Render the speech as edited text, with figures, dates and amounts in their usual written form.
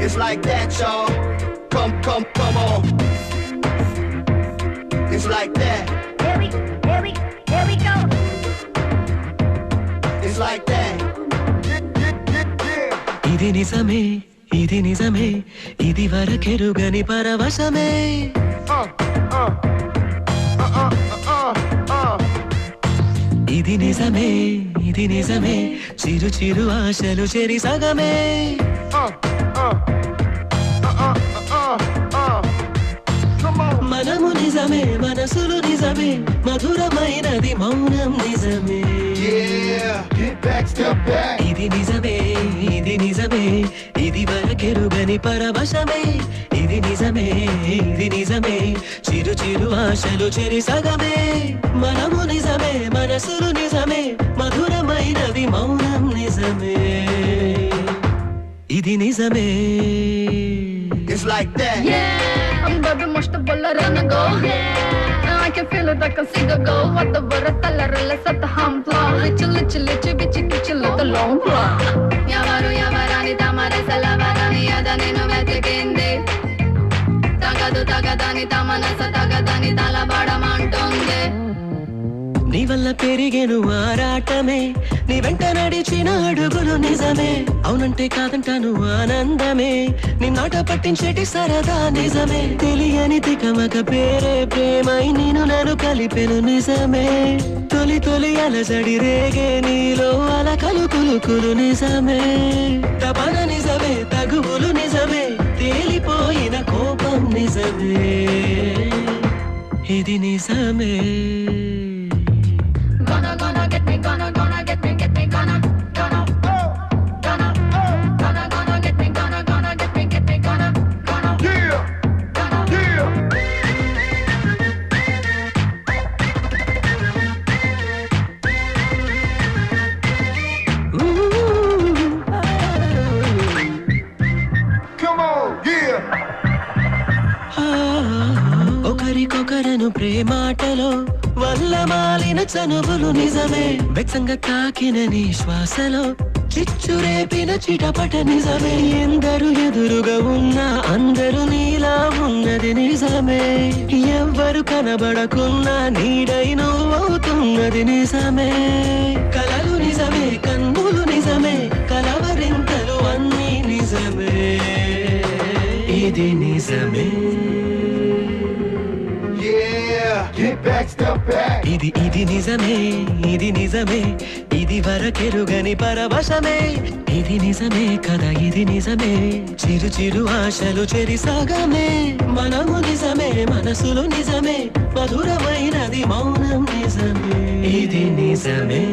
It's like that, y'all. Come on. It's like that. Here we go. It's like that. ఇది నిజమే ఇది వరకెరుగని పరవశమే ఇది నిజమే చిరు ఆశలు చెరి సగమే మనము నిజమే మనసులు నిజమే మధురమైనది మౌనం నిజమే ఇది నిజమే ఇది వరకెరుగని పరవశమే ఇది నిజమే చిరు ఆశలు చెరి సగమే మనము నిజమే మనసులు నిజమే మధురమైనది మౌనం నిజమే ఇది నిజమే It's like that. Yeah, I'm baby måste bolla rena go. Yeah, I can feel it, I can see the go. What the bara tallarella satt hampla. Litchi bichi the long plan. Yavarani tamare salavarani yadaninu vetikindi. Tagadani tamanasa tagadani talabadamantundi. నీ వల్ల పెరిగేను ఆరాటమే నీ వెంట నడిచిన అడుగులు నిజమే అవునంటే కాదంటాను ఆనందమే నీ నాట పట్టించేటి సరదా నిజమే తెలియని తికమక పేరే ప్రేమై నేను నన్ను కలిపెను నిజమే తొలి అలజడి రేగే నీలో అల కలుకులు నిజమే తపన నిజమే తగువులు నిజమే తేలిపోయిన కోపం నిజమే ఇది నిజమే Gonna get me, gonna get me, get me, gonna get me, gonna get me, Come on, yeah. ఒకరికొకరను ప్రేమాటలో వల్ల మాలిన చనువులు నిజమే వెచ్చంగా తాకిన నీ శ్వాసలో చిచ్చు రేపిన చిటపట నిజమే ఎందరు ఎదురుగా ఉన్నా అందరూ నీలా ఉన్నది నిజమే ఎవ్వరు కనబడకున్నా నీడై నువ్వవుతున్నది నిజమే కలలు నిజమే కన్నులు నిజమే కలవరింతలు అన్నీ నిజమే ఇది నిజమే ఇది నిజమే ఇది వరకెరుగని పరవశమే ఇది నిజమే కదా ఇది నిజమే చిరు ఆశలు చెరి సగమే మనము నిజమే మనసులు నిజమే మధురమైనది మౌనం నిజమే ఇది నిజమే